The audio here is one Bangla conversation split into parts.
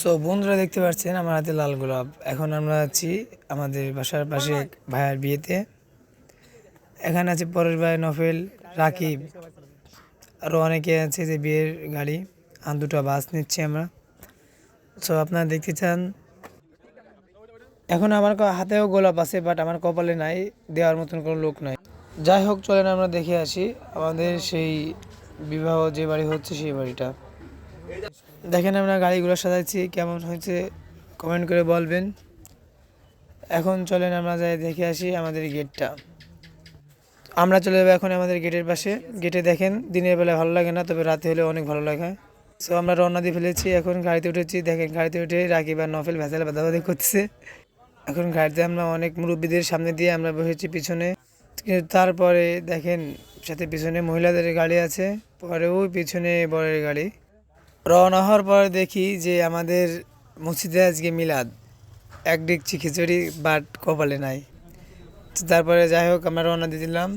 সো বন্ধুরা দেখতে পাচ্ছেন আমার হাতে লাল গোলাপ। এখন আমরা আছি আমাদের বাসার পাশে এক ভাইয়ের বিয়েতে। এখানে আছে পরেশ ভাই, নফেল, রাকিব, আরও অনেকে আছে যে বিয়ের গাড়ি আর দুটো বাস নিচ্ছি আমরা। সো আপনারা দেখতে চান। এখন আমার হাতেও গোলাপ আছে, বাট আমার কপালে নাই, দেওয়ার মতন কোনো লোক নাই। যাই হোক, চলেন আমরা দেখে আসি আমাদের সেই বিবাহ যে বাড়ি হচ্ছে সেই বাড়িটা। দেখেন আমরা গাড়িগুলো সাজাচ্ছি, কেমন হয়েছে কমেন্ট করে বলবেন। এখন চলেন আমরা যাই দেখে আসি আমাদের গেটটা। আমরা চলে যাবো এখন আমাদের গেটের পাশে। গেটে দেখেন দিনের বেলা ভালো লাগে না, তবে রাতে হলে অনেক ভালো লাগে। সো আমরা রওনা দিয়ে ফেলেছি, এখন গাড়িতে উঠেছি। দেখেন গাড়িতে উঠে রাকিব আর নফেল ভেজাল বাদাবাদি করতেছে। এখন গাড়িতে আমরা অনেক মুরব্বীদের সামনে দিয়ে আমরা বসেছি পিছনে, কিন্তু তারপরে দেখেন সাথে পিছনে মহিলাদের গাড়ি আছে, পরে ওই পিছনে বরের গাড়ি। রওনা হওয়ার পর দেখি যে আমাদের মসজিদে আজকে মিলাদ, এক ডেকচি খিচুড়ি, বাট কপালে নাই। তো তারপরে যাই হোক আমরা রওনা দিয়ে দিলাম।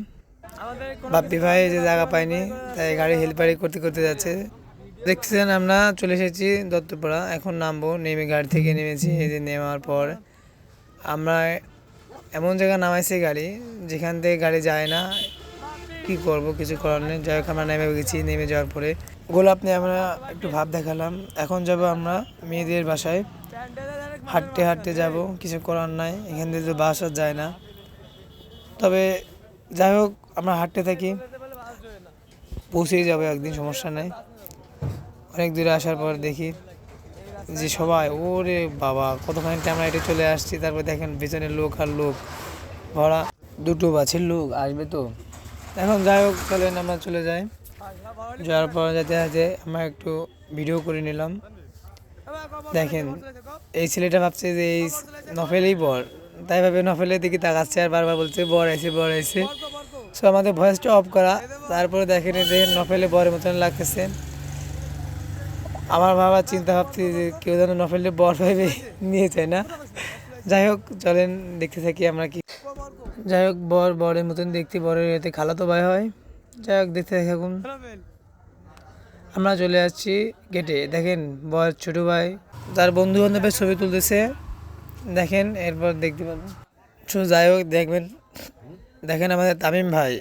বাপ্পি ভাই যে জায়গা পাইনি, তাই গাড়ি হেলপারি করতে করতে যাচ্ছে। দেখতেছেন আমরা চলে এসেছি দত্তপাড়া। এখন নামবো, নেমে গাড়ি থেকে নেমেছি। এই যে নেওয়ার পর আমরা এমন জায়গা নামাইছি গাড়ি যেখান থেকে গাড়ি যায় না। কি করব, কিছু করার নেই। যাই হোক আমরা নেমে গেছি। নেমে যাওয়ার পরে গোলাপ নিয়ে আমরা একটু ভাব দেখালাম। এখন যাব আমরা মেয়েদের বাসায়, হাঁটতে হাঁটতে যাব, কিছু করার নাই, এখান থেকে তো বাস আর যায় না। তবে যাই হোক আমরা হাঁটতে থাকি, পৌঁছেই যাবো একদিন, সমস্যা নাই। অনেক দূরে আসার পর দেখি যে সবাই, ওরে বাবা কতখানি আমরা এটা চলে আসছি। তারপর দেখেন পেছনে লোক আর লোক ভরা, দুটো বাছের লোক আসবে তো। এখন যাই হোক চলেন আমরা চলে যাই। যাওয়ার পর যেতে যেতে আমরা একটু ভিডিও করে নিলাম। দেখেন এই ছেলেটা ভাবছে যে এই নফেলই বর, তাই ভাবে নফেলের দিকে তাকাচ্ছে আর বারবার বলছে বর আইছে বর আইছে। সো আমাদের ভয়েসটা অফ করা। তারপরে দেখেন নফেলে বরের মতন লাগতেছে। আমার বাবা চিন্তা ভাবছি যে কেউ যেন নফেলের বর ভেবে নিয়ে যায় না। যাই হোক চলেন দেখতে থাকি আমরা কি। যাই হোক বরের মতন দেখতে, বরের এতে খালাতো ভাই হয়। যাই হোক দেখতে থাকুন। আমরা চলে আসছি গেটে। দেখেন বরের ছোট ভাই তার বন্ধু বান্ধবের ছবি তুলতেছে, দেখেন এরপর দেখতে পাবেন। তো যাই হোক দেখেন আমাদের তামিম ভাই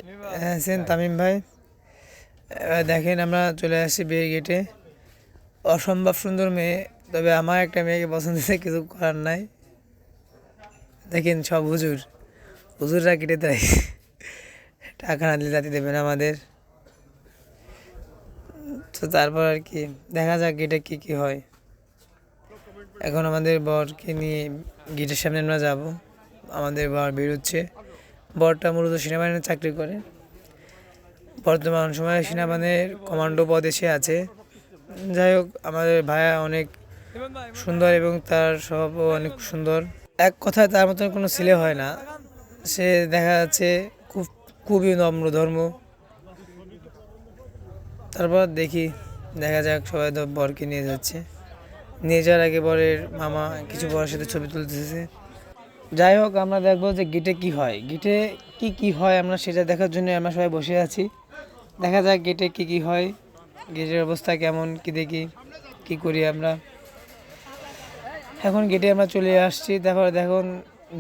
আছেন, তামিম ভাই। দেখেন আমরা চলে আসছি বিয়ে গেটে। অসম্ভব সুন্দর মেয়ে, তবে আমার একটা মেয়েকে পছন্দ হয়েছে, কিছু করার নাই। দেখেন সব হুজুররা কেটে দেয়, টাকা না দিলে জাতি দেবেন আমাদের। তো তারপর আর কি দেখা যাক গেটে কি কি হয়। এখন আমাদের বরকে নিয়ে গেটের সামনে আমরা যাব। আমাদের বর বেরোচ্ছে। বরটা মূলত সেনাবাহিনীতে চাকরি করে, বর্তমান সময়ে সেনাবাহিনীর কমান্ডো পদে সে আছে। যাই হোক আমাদের ভাইয়া অনেক সুন্দর এবং তার স্বভাবও অনেক সুন্দর। এক কথায় তার মতন কোনো ছেলে হয় না। সে দেখা যাচ্ছে খুবই নম্র ধর্ম। তারপর দেখা যাক সবাই তো বরকে নিয়ে যাচ্ছে। নিয়ে যাওয়ার আগে বরের মামা কিছু বরের সাথে ছবি তুলতেছে। যাই হোক আমরা দেখবো যে গেটে কি হয়, গেটে কি হয় আমরা সেটা দেখার জন্য আমরা সবাই বসে আছি। দেখা যাক গেটে কি হয়, গেটের অবস্থা কেমন, কি দেখি কি করি আমরা। এখন গেটে আমরা চলে আসছি। তারপরে দেখুন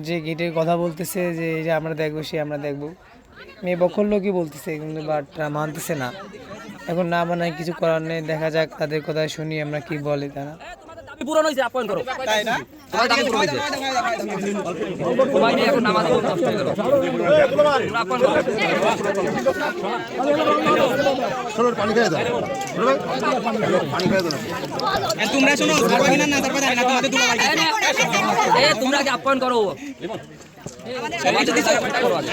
যে গেটের কথা বলতেছে যে এই যে আমরা দেখবো, সে আমরা দেখবো। মেয়ে বকর লোকই বলতেছে, কিন্তু বাটরা মানতেছে না। এখন না মানায় কিছু করার নেই, দেখা যাক তাদের কথা শুনি আমরা কি বলে তারা। পূরণ হয়েছে, আপন করো তাই না, তোমার দাবি পূরণ হয়েছে, তোমার নিয়ে এখন নামাজ পড়তে করো, আপন করো, চলো পানি খেয়ে দাও, পানি খেয়ে দাও। তোমরা শোনো, সারবা কিনা না সারবা জানি না, তোমাদের দুলা লাগে। তোমরা কি আপন করো,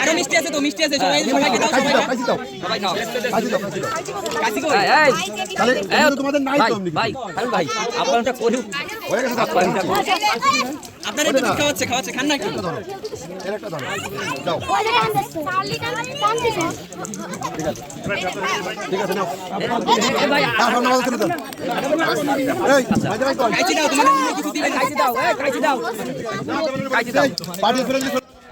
আরো মিষ্টি আছে তো, মিষ্টি আছে, সবাইকে দাও, কাশি দাও, সবাই খাও, কাশি দাও, কাশি দাও। কাশি কই? তাহলে তোমাদের নাই তো এমনি। ভাই ভাই আপনটা করু, হয়ে গেছে, আপনটা করু। আপনারা তো খাওয়াচ্ছে, খান না একটু। এর একটা দাও, দাও। ঠিক আছে নাও। ভাই আর নামাজ করে দাও। এই মাঝে ভাই কই? কাইছি দাও, তোমাদের জন্য কিছু দিবে। কাইছি দাও, কাইছি দাও, কাইছি দাও। Party friend.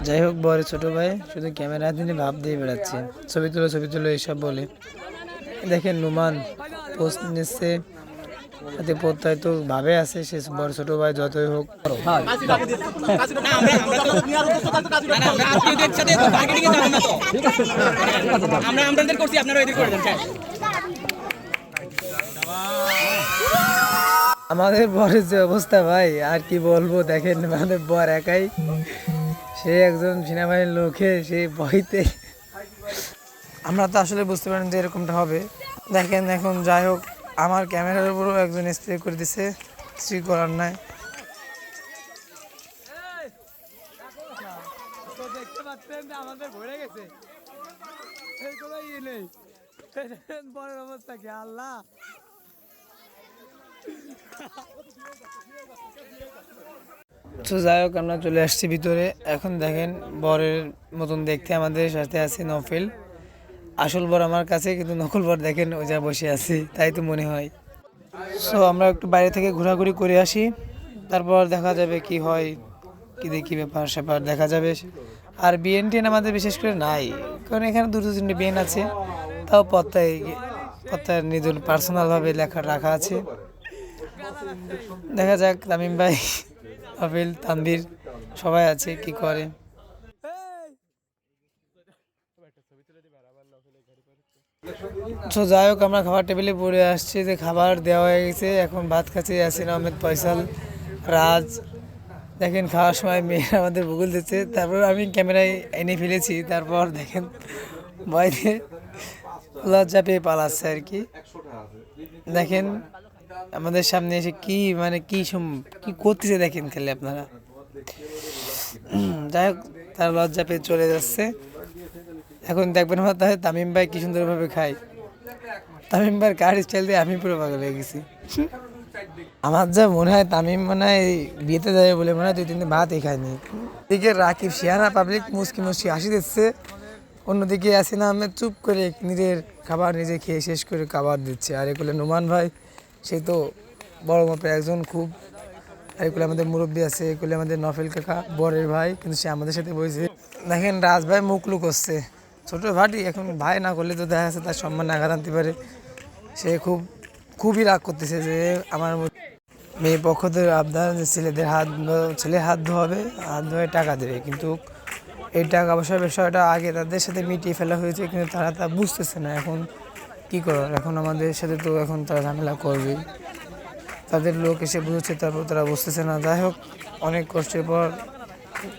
যাই হোক বরের ছোট ভাই শুধু ক্যামেরা দিনে ভাব দিয়ে বেড়াচ্ছে, ছবি তুলো এইসব বলে। দেখেন নুমান পোস্ট নিচ্ছে, সাথে প্রত্যয় তো ভাবে আছে, সে বড় ছোট ভাই যতই হোক। না আমরা আত্মীয়দের সাথে তো বার্গেনিং এ যাবেন না তো। আমরা আমাদের করছি, আপনারা এদিকে করে দেন। আমাদের বরের যে অবস্থা ভাই আর কি বলবো, দেখেন আমাদের বর একাই, সে একজন সেনাবাহিনীর লোকে, সে ভয়তে। আমরা তো আসলে বুঝতে পারেন যে এরকমটা হবে। দেখেন এখন যাই হোক, আমার ক্যামেরার উপরও একজন স্প্রে করে দিছে, কিছুই করার নাই। দেখতে পাচ্ছেন আমাদের ভরে গেছে, বরের অবস্থা কি আল্লাহ। তো যাই হোক, আমরা চলে আসছি ভিতরে। এখন দেখেন বরের মতন দেখতে আমাদের সাথে আছে নফেল। আসল বর আমার কাছে, কিন্তু নকল বর দেখেন ওই যা বসে আছে, তাই তো মনে হয়। সো আমরা একটু বাইরে থেকে ঘোরাঘুরি করে আসি, তারপর দেখা যাবে কি হয়, কি দেখি ব্যাপার স্যাপার দেখা যাবে। আর বিএন টিএন আমাদের বিশেষ করে নাই, কারণ এখানে দুটো তিনটে বিএন আছে, তাও পত্তায় নিজের পার্সোনালভাবে লেখা রাখা আছে। দেখা যাক তামিম ভাই, আবিল, তানভীর সবাই আছে, কি করে। তো যাই হোক, আমরা খাবার টেবিলে পড়ে আসছি, যে খাবার দেওয়া হয়ে গেছে। এখন ভাত খাচ্ছি ইয়াসিন আহমেদ, ফয়সাল, রাজ। দেখেন খাওয়ার সময় মেয়ে আমাদের ভূগোল দিচ্ছে, তারপর আমি ক্যামেরায় এনে ফেলেছি। তারপর দেখেন ভয়তে লজ্জা পেয়ে পালাচ্ছে আর কি। দেখেন আমাদের সামনে এসে কি মানে কি করতেছে দেখেন খেলে আপনারা। যাই হোক, তার লজ্জা পেয়ে চলে যাচ্ছে। এখন দেখবেন আমার তাহলে তামিম ভাই কি সুন্দরভাবে খায়। তামিম ভাইয়ের কার স্টাইল দিয়ে আমি পুরো পাগল হয়ে গেছি। আমার যা মনে হয় তামিম মনে হয় বিয়েতে যাবে বলে মনে হয় 2-3 দিন ভাতই খায়নি। এদিকে রাকিব শিয়ানা পাবলিক মুসকি মুসকি হাসি দিচ্ছে, অন্যদিকে ইয়াসিন আহমেদ চুপ করে নিজের খাবার নিজে খেয়ে শেষ করে খাবার দিচ্ছে। আর এগুলো নোমান ভাই, সে তো বড় মাপের একজন খুব। আর এগুলো আমাদের মুরব্বী আছে, এগুলো আমাদের নফেল কাকা বরের ভাই, কিন্তু সে আমাদের সাথে বসে। দেখেন রাজ ভাই মুখ লুক করছে, ছোট ভাটি এখন ভাই না করলে তো দেখা যাচ্ছে তার সম্মান আঘাত আনতে পারে। সে খুবই রাগ করতেছে যে আমার মেয়ে পক্ষ থেকে আবদার যে ছেলের হাত ধোয়াবে, হাত ধোয়ে টাকা দেবে, কিন্তু এই টাকা পয়সার বিষয়টা আগে তাদের সাথে মিটিয়ে ফেলা হয়েছে, কিন্তু তারা তা বুঝতেছে না। এখন কি করার, এখন আমাদের সাথে তো এখন তারা ঝামেলা করবে, তাদের লোক এসে বুঝছে, তারপর তারা বুঝতেছে না। যাই হোক, অনেক কষ্টের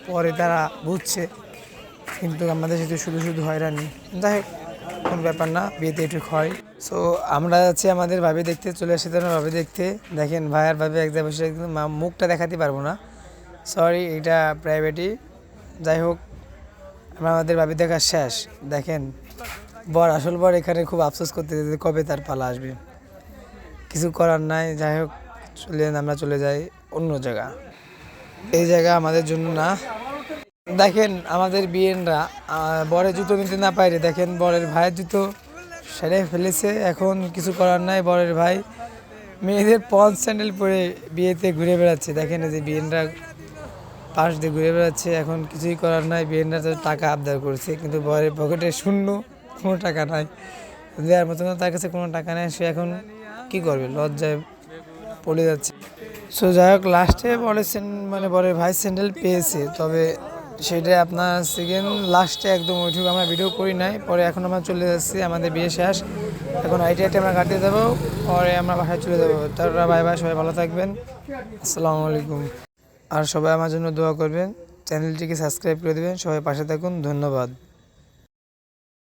পরে তারা বুঝছে, কিন্তু আমাদের সাথে শুধু শুধু হয়রানি। যাই হোক, কোনো ব্যাপার না, বিয়েতে এটুক হয়। সো আমরা যাচ্ছি আমাদের ভাবি দেখতে, চলে আসি তার ভাবি দেখতে। দেখেন ভাই আর ভাবি এক জায়গায় বসে, কিন্তু মুখটা দেখাতে পারবো না, সরি, এটা প্রাইভেটই। যাই হোক, আমাদের ভাবি দেখা শেষ। দেখেন আসল বর এখানে খুব আফসোস করতে কবে তার পালা আসবে, কিছু করার নাই। যাই হোক, আমরা চলে যাই অন্য জায়গা, এই জায়গা আমাদের জন্য না। দেখেন আমাদের বিয়েনরা বরের জুতো নিতে না পারে, দেখেন বরের ভাইয়ের জুতো সেরে ফেলেছে। এখন কিছু করার নাই, বরের ভাই মেয়েদের পঞ্চ স্যান্ডেল পরে বিয়েতে ঘুরে বেড়াচ্ছে। দেখেন এই যে বিয়েনরা পাশ দিয়ে ঘুরে বেড়াচ্ছে, এখন কিছুই করার নাই। বিয়েনরা তো টাকা আবদার করছে, কিন্তু বরের পকেটে শূন্য, কোনো টাকা নাই দেওয়ার মতো, তার কাছে কোনো টাকা নেই। সে এখন কি করবে, লজ্জায় পড়ে যাচ্ছে। সো যাই হোক, লাস্টে বরের ভাই স্যান্ডেল পেয়েছে, তবে সেটা আপনার সেকেন্ড লাস্টে একদম ওইটুকু আমরা ভিডিও করি নাই। পরে এখন আমরা চলে যাচ্ছি, আমাদের বিয়ে শেষ, এখন আইটি আমরা কাটিয়ে দেবো, পরে আমরা বাসায় চলে যাবো। তারপরে বাই বাই, সবাই ভালো থাকবেন, আসসালামু আলাইকুম। আর সবাই আমার জন্য দোয়া করবেন, চ্যানেলটিকে সাবস্ক্রাইব করে দেবেন, সবাই পাশে থাকুন, ধন্যবাদ।